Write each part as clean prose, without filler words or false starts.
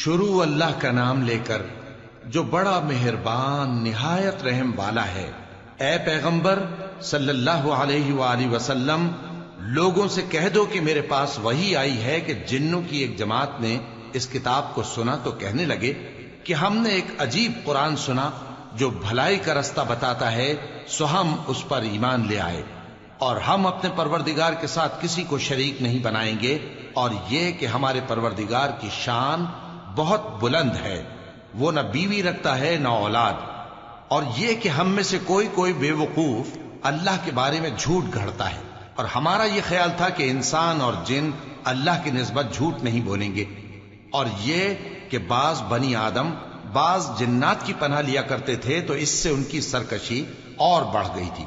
شروع اللہ کا نام لے کر جو بڑا مہربان نہایت رحم والا ہے۔ اے پیغمبر صلی اللہ علیہ وآلہ وسلم، لوگوں سے کہہ دو کہ میرے پاس وحی آئی ہے کہ جنوں کی ایک جماعت نے اس کتاب کو سنا تو کہنے لگے کہ ہم نے ایک عجیب قرآن سنا جو بھلائی کا رستہ بتاتا ہے، سو ہم اس پر ایمان لے آئے، اور ہم اپنے پروردگار کے ساتھ کسی کو شریک نہیں بنائیں گے، اور یہ کہ ہمارے پروردگار کی شان بہت بلند ہے، وہ نہ بیوی رکھتا ہے نہ اولاد، اور یہ کہ ہم میں سے کوئی بے وقوف اللہ کے بارے میں جھوٹ گھڑتا ہے، اور ہمارا یہ خیال تھا کہ انسان اور جن اللہ کی نسبت جھوٹ نہیں بولیں گے، اور یہ کہ بعض بنی آدم بعض جنات کی پناہ لیا کرتے تھے تو اس سے ان کی سرکشی اور بڑھ گئی تھی،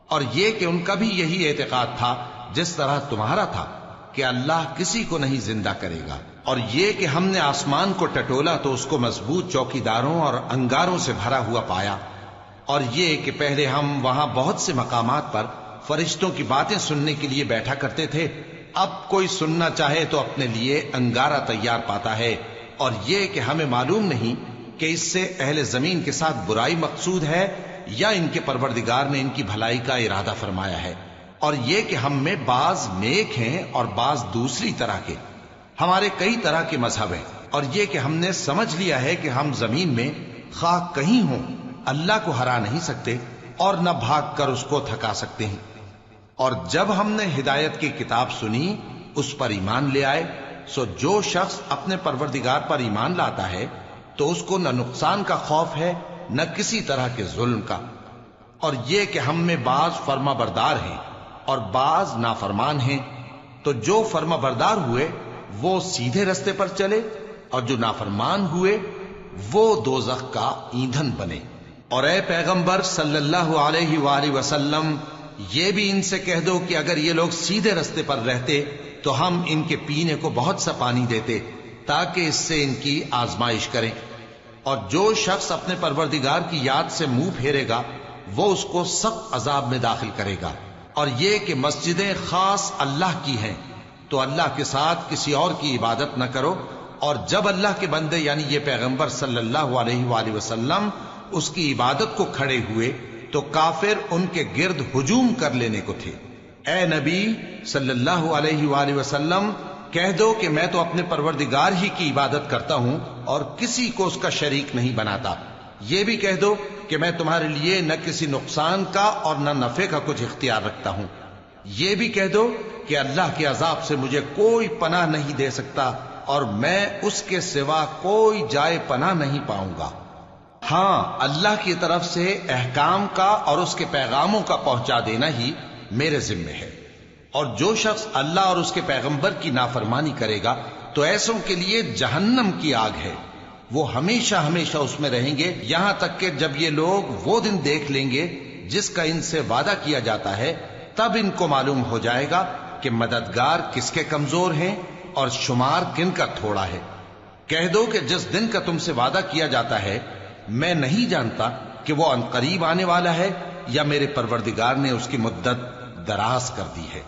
اور یہ کہ ان کا بھی یہی اعتقاد تھا جس طرح تمہارا تھا کہ اللہ کسی کو نہیں زندہ کرے گا، اور یہ کہ ہم نے آسمان کو ٹٹولا تو اس کو مضبوط چوکیداروں اور انگاروں سے بھرا ہوا پایا، اور یہ کہ پہلے ہم وہاں بہت سے مقامات پر فرشتوں کی باتیں سننے کے لیے بیٹھا کرتے تھے، اب کوئی سننا چاہے تو اپنے لیے انگارہ تیار پاتا ہے، اور یہ کہ ہمیں معلوم نہیں کہ اس سے اہل زمین کے ساتھ برائی مقصود ہے یا ان کے پروردگار نے ان کی بھلائی کا ارادہ فرمایا ہے، اور یہ کہ ہم میں بعض نیک ہیں اور بعض دوسری طرح کے، ہمارے کئی طرح کے مذہب ہیں، اور یہ کہ ہم نے سمجھ لیا ہے کہ ہم زمین میں خواہ کہیں ہوں اللہ کو ہرا نہیں سکتے اور نہ بھاگ کر اس کو تھکا سکتے ہیں، اور جب ہم نے ہدایت کی کتاب سنی اس پر ایمان لے آئے، سو جو شخص اپنے پروردگار پر ایمان لاتا ہے تو اس کو نہ نقصان کا خوف ہے نہ کسی طرح کے ظلم کا، اور یہ کہ ہم میں بعض فرما بردار ہیں اور بعض نافرمان ہیں، تو جو فرما بردار ہوئے وہ سیدھے رستے پر چلے، اور جو نافرمان ہوئے وہ دوزخ کا ایندھن بنے۔ اور اے پیغمبر صلی اللہ علیہ وآلہ وسلم، یہ بھی ان سے کہہ دو کہ اگر یہ لوگ سیدھے رستے پر رہتے تو ہم ان کے پینے کو بہت سا پانی دیتے تاکہ اس سے ان کی آزمائش کریں، اور جو شخص اپنے پروردگار کی یاد سے منہ پھیرے گا وہ اس کو سخت عذاب میں داخل کرے گا، اور یہ کہ مسجدیں خاص اللہ کی ہیں تو اللہ کے ساتھ کسی اور کی عبادت نہ کرو، اور جب اللہ کے بندے یعنی یہ پیغمبر صلی اللہ علیہ وآلہ وسلم اس کی عبادت کو کھڑے ہوئے تو کافر ان کے گرد ہجوم کر لینے کو تھے۔ اے نبی صلی اللہ علیہ وآلہ وسلم، کہہ دو کہ میں تو اپنے پروردگار ہی کی عبادت کرتا ہوں اور کسی کو اس کا شریک نہیں بناتا، یہ بھی کہہ دو کہ میں تمہارے لیے نہ کسی نقصان کا اور نہ نفع کا کچھ اختیار رکھتا ہوں، یہ بھی کہہ دو کہ اللہ کے عذاب سے مجھے کوئی پناہ نہیں دے سکتا اور میں اس کے سوا کوئی جائے پناہ نہیں پاؤں گا، ہاں اللہ کی طرف سے احکام کا اور اس کے پیغاموں کا پہنچا دینا ہی میرے ذمہ ہے، اور جو شخص اللہ اور اس کے پیغمبر کی نافرمانی کرے گا تو ایسوں کے لیے جہنم کی آگ ہے، وہ ہمیشہ ہمیشہ اس میں رہیں گے، یہاں تک کہ جب یہ لوگ وہ دن دیکھ لیں گے جس کا ان سے وعدہ کیا جاتا ہے، تب ان کو معلوم ہو جائے گا کہ مددگار کس کے کمزور ہیں اور شمار کن کا تھوڑا ہے۔ کہہ دو کہ جس دن کا تم سے وعدہ کیا جاتا ہے میں نہیں جانتا کہ وہ عنقریب آنے والا ہے یا میرے پروردگار نے اس کی مدت دراز کر دی ہے،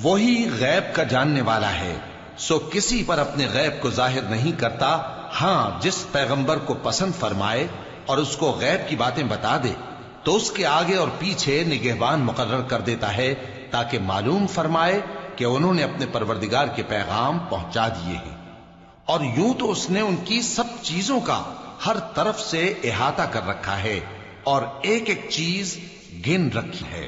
وہی غیب کا جاننے والا ہے، سو کسی پر اپنے غیب کو ظاہر نہیں کرتا، ہاں جس پیغمبر کو پسند فرمائے اور اس کو غیب کی باتیں بتا دے تو اس کے آگے اور پیچھے نگہبان مقرر کر دیتا ہے تاکہ معلوم فرمائے کہ انہوں نے اپنے پروردگار کے پیغام پہنچا دیے ہیں، اور یوں تو اس نے ان کی سب چیزوں کا ہر طرف سے احاطہ کر رکھا ہے اور ایک ایک چیز گن رکھی ہے۔